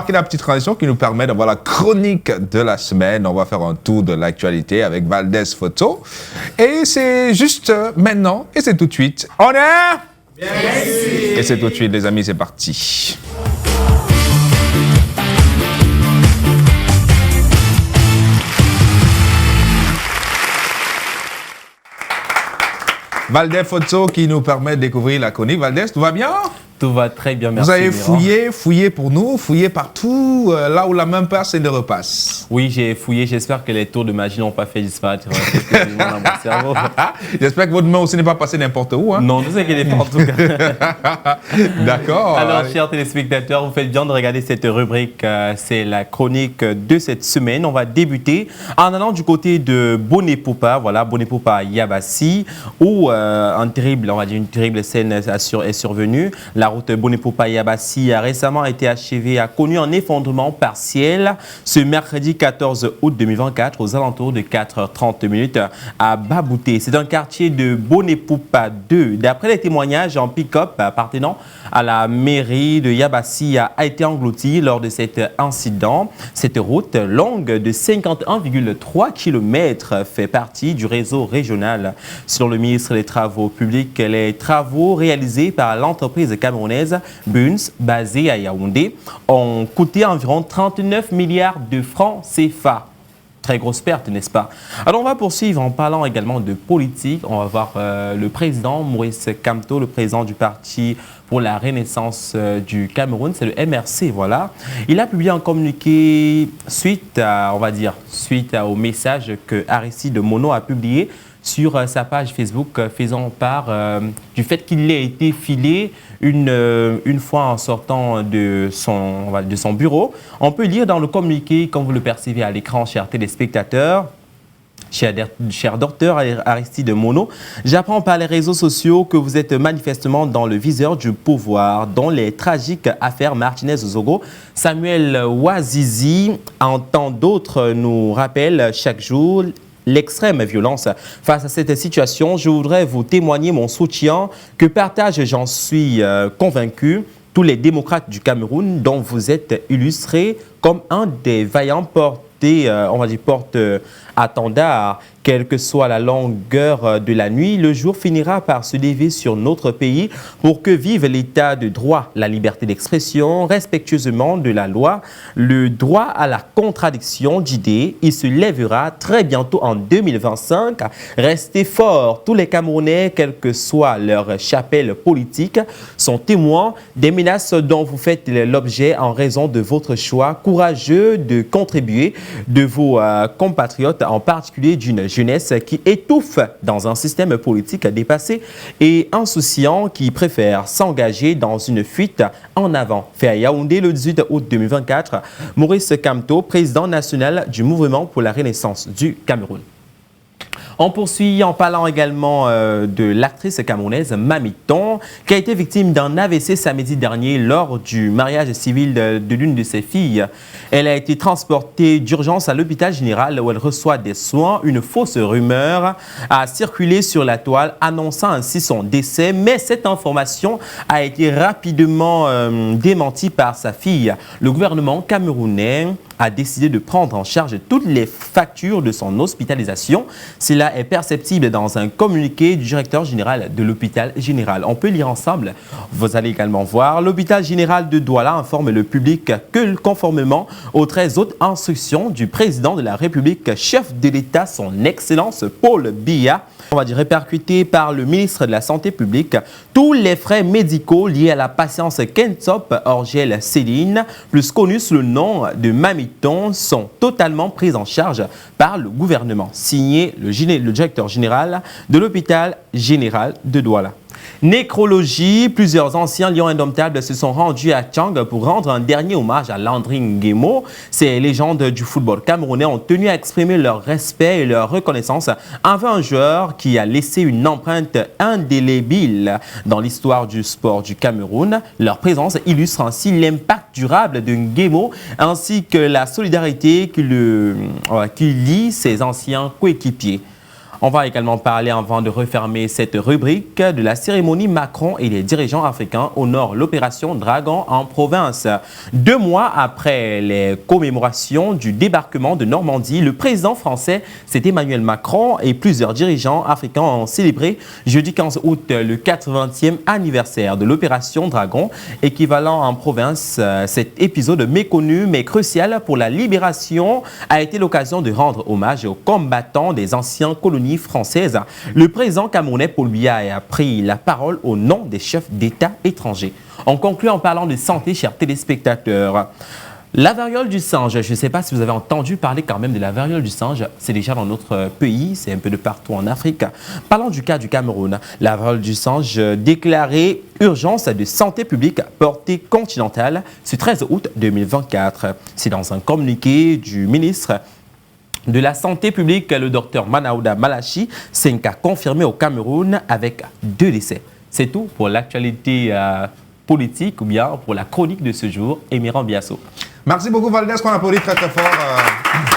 marquer la petite transition qui nous permet d'avoir la chronique de la semaine. On va faire un tour de l'actualité avec Valdez Photo. Et c'est juste maintenant, et c'est tout de suite. On est... Bien sûr. Et c'est tout de suite, les amis, c'est parti. Valdez Photo qui nous permet de découvrir la chronique. Valdez, tout va bien? Tout va très bien, merci. Vous avez fouillé pour nous, fouillé partout, là où la main passe et ne repasse. Oui, j'ai fouillé. J'espère que les tours de magie n'ont pas fait disparaître quelques éléments dans mon cerveau. J'espère que votre main aussi n'est pas passée n'importe où. Hein? Non, tout ce qui est partout. D'accord. Alors, chers téléspectateurs, vous faites bien de regarder cette rubrique. C'est la chronique de cette semaine. On va débuter en allant du côté de Bonepopa, voilà, Bonepopa Yabassi, où une terrible scène est survenue. La route Bonepopa-Yabassi a récemment été achevée, a connu un effondrement partiel ce mercredi 14 août 2024 aux alentours de 4h30 à Babouté. C'est un quartier de Bonepopa 2. D'après les témoignages, un pick-up appartenant à la mairie de Yabassi a été englouti lors de cet incident. Cette route longue de 51,3 km fait partie du réseau régional. Selon le ministre des Travaux publics, les travaux réalisés par l'entreprise camerounaise Bunz, basée à Yaoundé, ont coûté environ 39 milliards de francs CFA. Très grosse perte, n'est-ce pas? Alors, on va poursuivre en parlant également de politique. On va voir le président Maurice Kamto, le président du Parti pour la Renaissance du Cameroun, c'est le MRC, voilà. Il a publié un communiqué suite au message que Aristide Mono a publié sur sa page Facebook, faisant part du fait qu'il ait été filé une fois en sortant de son bureau. On peut lire dans le communiqué, comme vous le percevez à l'écran, chers téléspectateurs, cher docteur Aristide Mono, j'apprends par les réseaux sociaux que vous êtes manifestement dans le viseur du pouvoir, dont les tragiques affaires Martinez-Zogo, Samuel Ouazizi, en tant d'autres, nous rappellent chaque jour l'extrême violence. Face à cette situation, je voudrais vous témoigner mon soutien que partagent, j'en suis convaincu, tous les démocrates du Cameroun dont vous êtes illustrés comme un des vaillants porte-attendard. Quelle que soit la longueur de la nuit, le jour finira par se lever sur notre pays pour que vive l'état de droit, la liberté d'expression, respectueusement de la loi, le droit à la contradiction d'idées. Il se lèvera très bientôt en 2025. Restez forts. Tous les Camerounais, quelle que soit leur chapelle politique, sont témoins des menaces dont vous faites l'objet en raison de votre choix courageux de contribuer de vos compatriotes, en particulier d'une jeunesse qui étouffe dans un système politique dépassé et insouciant qui préfère s'engager dans une fuite en avant. Fait à Yaoundé le 18 août 2024, Maurice Kamto, président national du Mouvement pour la Renaissance du Cameroun. On poursuit en parlant également de l'actrice camerounaise Mamiton, qui a été victime d'un AVC samedi dernier lors du mariage civil de l'une de ses filles. Elle a été transportée d'urgence à l'hôpital général où elle reçoit des soins. Une fausse rumeur a circulé sur la toile annonçant ainsi son décès, mais cette information a été rapidement démentie par sa fille. Le gouvernement camerounais a décidé de prendre en charge toutes les factures de son hospitalisation. Cela est perceptible dans un communiqué du directeur général de l'hôpital général. On peut lire ensemble. Vous allez également voir. L'hôpital général de Douala informe le public que, conformément aux 13 autres instructions du président de la République, chef de l'État, son Excellence Paul Biya, répercuté par le ministre de la Santé publique, tous les frais médicaux liés à la patiente Kentop Orgel Céline, plus connue sous le nom de Mamiton, sont totalement pris en charge par le gouvernement. Signé le directeur général de l'hôpital général de Douala. Nécrologie, plusieurs anciens lions indomptables se sont rendus à Tchang pour rendre un dernier hommage à Landry Nguemo. Ces légendes du football camerounais ont tenu à exprimer leur respect et leur reconnaissance envers un joueur qui a laissé une empreinte indélébile dans l'histoire du sport du Cameroun. Leur présence illustre ainsi l'impact durable de Nguemo ainsi que la solidarité qui lie ses anciens coéquipiers. On va également parler, avant de refermer cette rubrique, de la cérémonie Macron et les dirigeants africains honorent l'opération Dragon en province. 2 mois après les commémorations du débarquement de Normandie, le président français, c'est Emmanuel Macron, et plusieurs dirigeants africains ont célébré jeudi 15 août le 80e anniversaire de l'opération Dragon, équivalent en province. Cet épisode méconnu mais crucial pour la libération a été l'occasion de rendre hommage aux combattants des anciennes colonies françaises. Le président camerounais Paul Biya a pris la parole au nom des chefs d'État étrangers. On conclut en parlant de santé, chers téléspectateurs. La variole du singe, je ne sais pas si vous avez entendu parler quand même de la variole du singe, c'est déjà dans notre pays, c'est un peu de partout en Afrique. Parlons du cas du Cameroun. La variole du singe déclarée urgence de santé publique portée continentale ce 13 août 2024. C'est dans un communiqué du ministre de la Santé publique, le docteur Manaouda Malachi, c'est un cas confirmé au Cameroun avec 2 décès. C'est tout pour l'actualité politique ou bien pour la chronique de ce jour. Émiran Biasso. Merci beaucoup Valdez, qu'on applaudit très très fort.